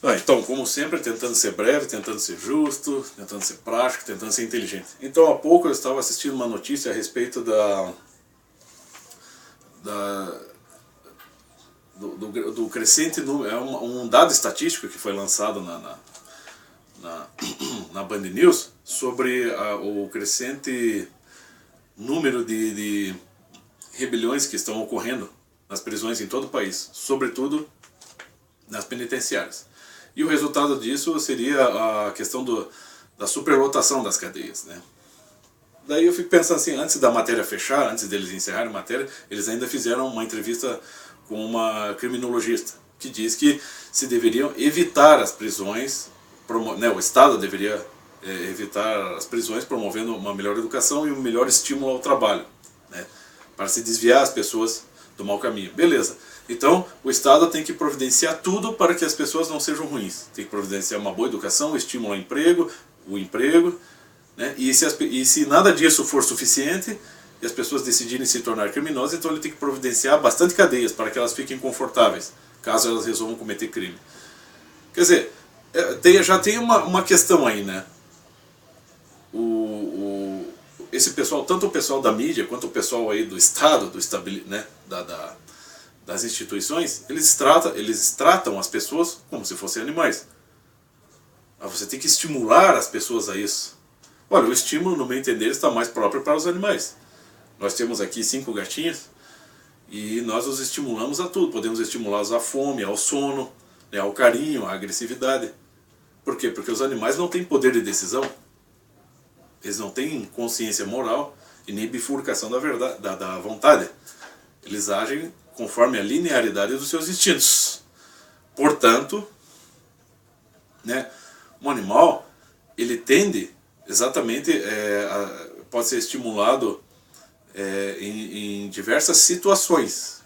Então, como sempre, tentando ser breve, tentando ser justo, tentando ser prático, tentando ser inteligente. Então, há pouco eu estava assistindo uma notícia a respeito do crescente número, é um dado estatístico que foi lançado na Band News sobre o crescente número de rebeliões que estão ocorrendo nas prisões em todo o país, sobretudo nas penitenciárias. E o resultado disso seria a questão da superlotação das cadeias, né? Daí eu fico pensando assim, antes da matéria fechar, antes deles encerrarem a matéria, eles ainda fizeram uma entrevista com uma criminologista, que diz que se deveriam evitar as prisões, o Estado deveria evitar as prisões, promovendo uma melhor educação e um melhor estímulo ao trabalho, né, para se desviar as pessoas do mau caminho. Beleza. Então, o Estado tem que providenciar tudo para que as pessoas não sejam ruins. Tem que providenciar uma boa educação, estímulo ao emprego, o emprego, né? E se nada disso for suficiente e as pessoas decidirem se tornar criminosas, então ele tem que providenciar bastante cadeias para que elas fiquem confortáveis, caso elas resolvam cometer crime. Quer dizer, já tem uma questão aí, né? Esse pessoal, tanto o pessoal da mídia quanto o pessoal aí do Estado, né, das instituições, eles tratam as pessoas como se fossem animais. Você tem que estimular as pessoas a isso. Olha, o estímulo, no meu entender, está mais próprio para os animais. Nós temos aqui 5 gatinhos e nós os estimulamos a tudo. Podemos estimulá-los à fome, ao sono, né, ao carinho, à agressividade. Por quê? Porque os animais não têm poder de decisão. Eles não têm consciência moral e nem bifurcação da vontade. Eles agem conforme a linearidade dos seus instintos. Portanto, né, um animal, ele tende exatamente, pode ser estimulado em diversas situações,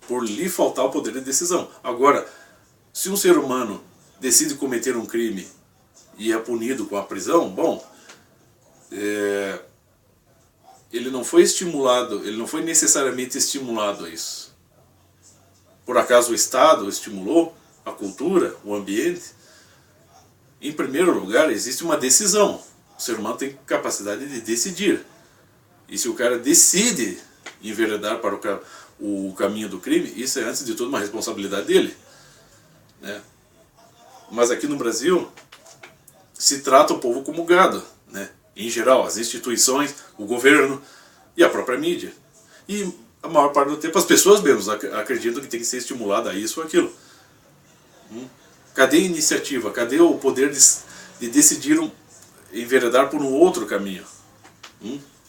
por lhe faltar o poder de decisão. Agora, se um ser humano decide cometer um crime e é punido com a prisão, bom, ele não foi estimulado, ele não foi necessariamente estimulado a isso. Por acaso o Estado estimulou a cultura, o ambiente? Em primeiro lugar, existe uma decisão. O ser humano tem capacidade de decidir. E se o cara decide enveredar para o caminho do crime, isso é, antes de tudo, uma responsabilidade dele, né? Mas aqui no Brasil, se trata o povo como gado, né? Em geral, as instituições, o governo e a própria mídia. E a maior parte do tempo as pessoas mesmo acreditam que tem que ser estimulada a isso ou aquilo. Cadê a iniciativa? Cadê o poder de decidir enveredar por um outro caminho?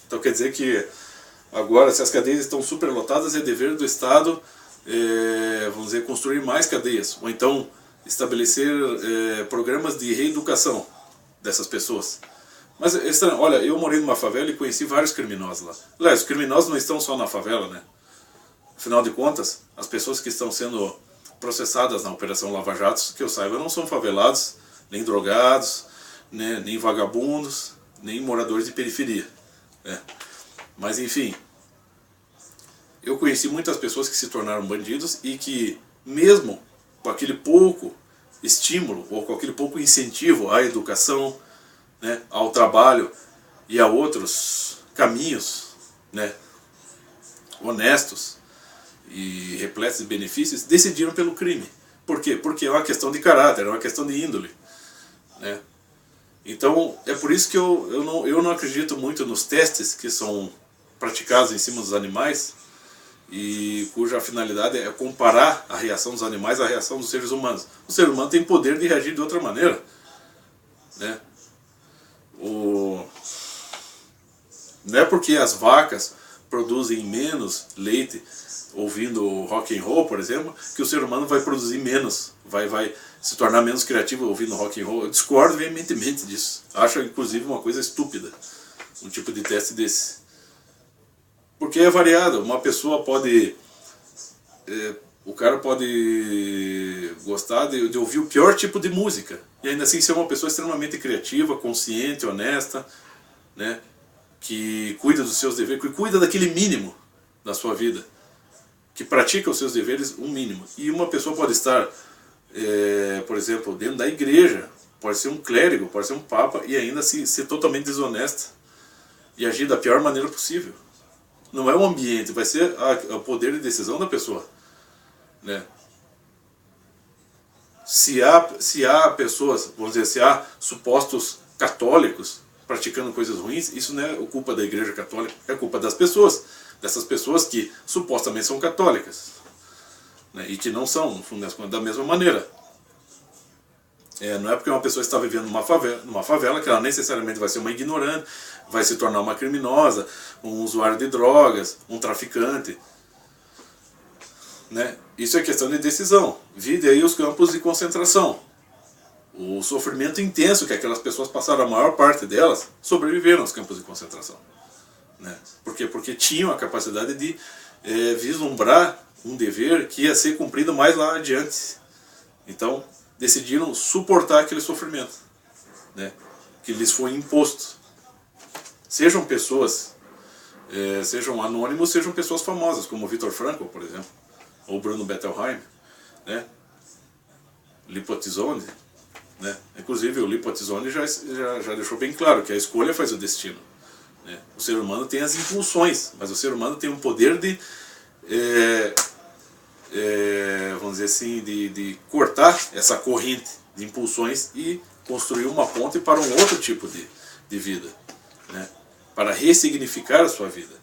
Então quer dizer que agora, se as cadeias estão superlotadas, é dever do Estado, vamos dizer, construir mais cadeias, ou então estabelecer programas de reeducação dessas pessoas. Mas, olha, eu morei numa favela e conheci vários criminosos lá. Aliás, os criminosos não estão só na favela, né? Afinal de contas, as pessoas que estão sendo processadas na Operação Lava Jato, que eu saiba, não são favelados, nem drogados, né, nem vagabundos, nem moradores de periferia, né? Mas, enfim, eu conheci muitas pessoas que se tornaram bandidos e que, mesmo com aquele pouco estímulo ou com aquele pouco incentivo à educação, né, ao trabalho e a outros caminhos, né, honestos e repletos de benefícios, decidiram pelo crime. Por quê? Porque é uma questão de caráter, é uma questão de índole, né? Então é por isso que eu não acredito muito nos testes que são praticados em cima dos animais e cuja finalidade é comparar a reação dos animais à reação dos seres humanos. O ser humano tem poder de reagir de outra maneira, né? Não é porque as vacas produzem menos leite ouvindo rock and roll, por exemplo, que o ser humano vai produzir menos, vai se tornar menos criativo ouvindo rock and roll. Eu discordo veementemente disso. Acho, inclusive, uma coisa estúpida um tipo de teste desse. Porque é variado. Uma pessoa pode... o cara pode gostar de ouvir o pior tipo de música e ainda assim ser uma pessoa extremamente criativa, consciente, honesta, né, que cuida dos seus deveres, que cuida daquele mínimo da sua vida, que pratica os seus deveres um mínimo. E uma pessoa pode estar por exemplo, dentro da igreja, pode ser um clérigo, pode ser um papa, e ainda ser totalmente desonesta e agir da pior maneira possível. Não é o ambiente, vai ser o poder de decisão da pessoa, né? Se há pessoas, vamos dizer, se há supostos católicos praticando coisas ruins, isso não é culpa da Igreja Católica, é culpa das pessoas, dessas pessoas que supostamente são católicas, né, e que não são, no fundo das contas, da mesma maneira. Não é porque uma pessoa está vivendo numa favela que ela necessariamente vai ser uma ignorante, vai se tornar uma criminosa, um usuário de drogas, um traficante, né? Isso é questão de decisão. Vide aí os campos de concentração. O sofrimento intenso que aquelas pessoas passaram, a maior parte delas sobreviveram aos campos de concentração, né? Por quê? Porque tinham a capacidade de vislumbrar um dever que ia ser cumprido mais lá adiante. Então, decidiram suportar aquele sofrimento, né, que lhes foi imposto. Sejam pessoas, sejam anônimos, sejam pessoas famosas, como o Viktor Frankl, por exemplo, ou Bruno Bettelheim, né, Lipotizone, né? Inclusive o Lipotizone já deixou bem claro que a escolha faz o destino, né? O ser humano tem as impulsões, mas o ser humano tem um poder de vamos dizer assim, de cortar essa corrente de impulsões e construir uma ponte para um outro tipo de vida, né? Para ressignificar a sua vida.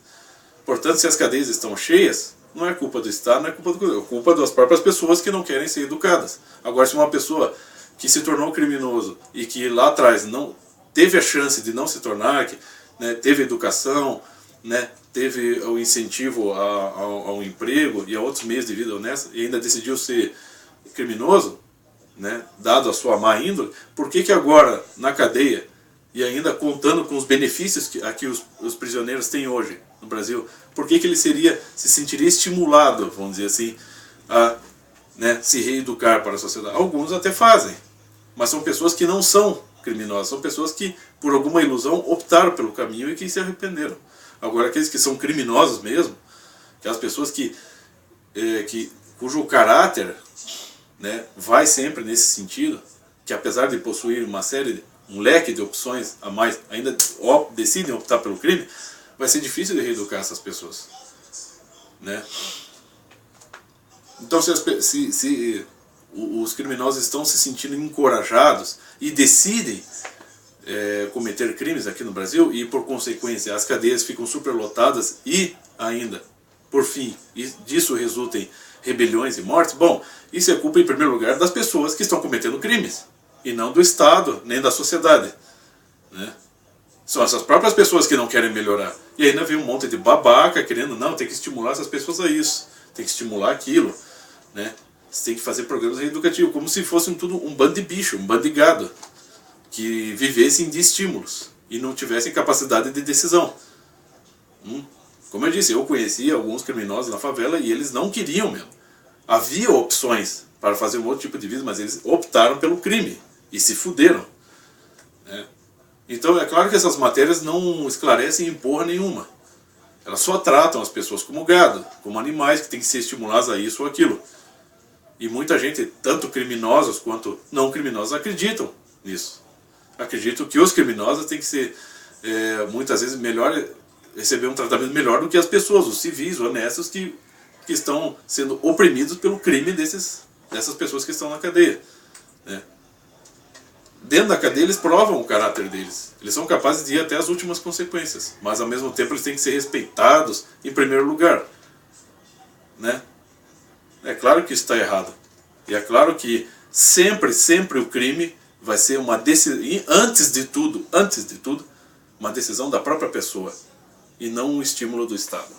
Portanto, se as cadeias estão cheias, não é culpa do Estado, não é culpa das próprias pessoas que não querem ser educadas. Agora, se uma pessoa que se tornou criminoso e que lá atrás não teve a chance de não se tornar, né, teve educação, né, teve o incentivo ao emprego e a outros meios de vida honesta, e ainda decidiu ser criminoso, né, dado a sua má índole, por que agora, na cadeia, e ainda contando com os benefícios que os prisioneiros têm hoje no Brasil, por que ele se sentiria estimulado, vamos dizer assim, a, né, se reeducar para a sociedade? Alguns até fazem, mas são pessoas que não são criminosas, são pessoas que, por alguma ilusão, optaram pelo caminho e que se arrependeram. Agora, aqueles que são criminosos mesmo, aquelas pessoas cujo caráter, né, vai sempre nesse sentido, que apesar de possuir um leque de opções a mais, ainda decidem optar pelo crime, vai ser difícil de reeducar essas pessoas, né? Então, se os criminosos estão se sentindo encorajados e decidem cometer crimes aqui no Brasil, e por consequência as cadeias ficam superlotadas e ainda, por fim, disso resulta em rebeliões e mortes, bom, isso é culpa em primeiro lugar das pessoas que estão cometendo crimes, e não do Estado, nem da sociedade, né? São essas próprias pessoas que não querem melhorar. E ainda vem um monte de babaca querendo, não, tem que estimular essas pessoas a isso, tem que estimular aquilo, né? Você tem que fazer programas educativos, como se fosse tudo um bando de bicho, um bando de gado, que vivessem de estímulos e não tivessem capacidade de decisão. Como eu disse, eu conheci alguns criminosos na favela e eles não queriam mesmo. Havia opções para fazer um outro tipo de vida, mas eles optaram pelo crime e se fuderam, né? Então é claro que essas matérias não esclarecem em porra nenhuma. Elas só tratam as pessoas como gado, como animais que têm que ser estimulados a isso ou aquilo. E muita gente, tanto criminosos quanto não criminosos, acreditam nisso. Acreditam que os criminosos têm que ser, muitas vezes, receber um tratamento melhor do que as pessoas, os civis, honestos, que estão sendo oprimidos pelo crime dessas pessoas que estão na cadeia, né? Dentro da cadeia eles provam o caráter deles. Eles são capazes de ir até as últimas consequências. Mas ao mesmo tempo eles têm que ser respeitados em primeiro lugar, né? É claro que isso está errado. E é claro que sempre o crime vai ser uma decisão, antes de tudo, uma decisão da própria pessoa. E não um estímulo do Estado.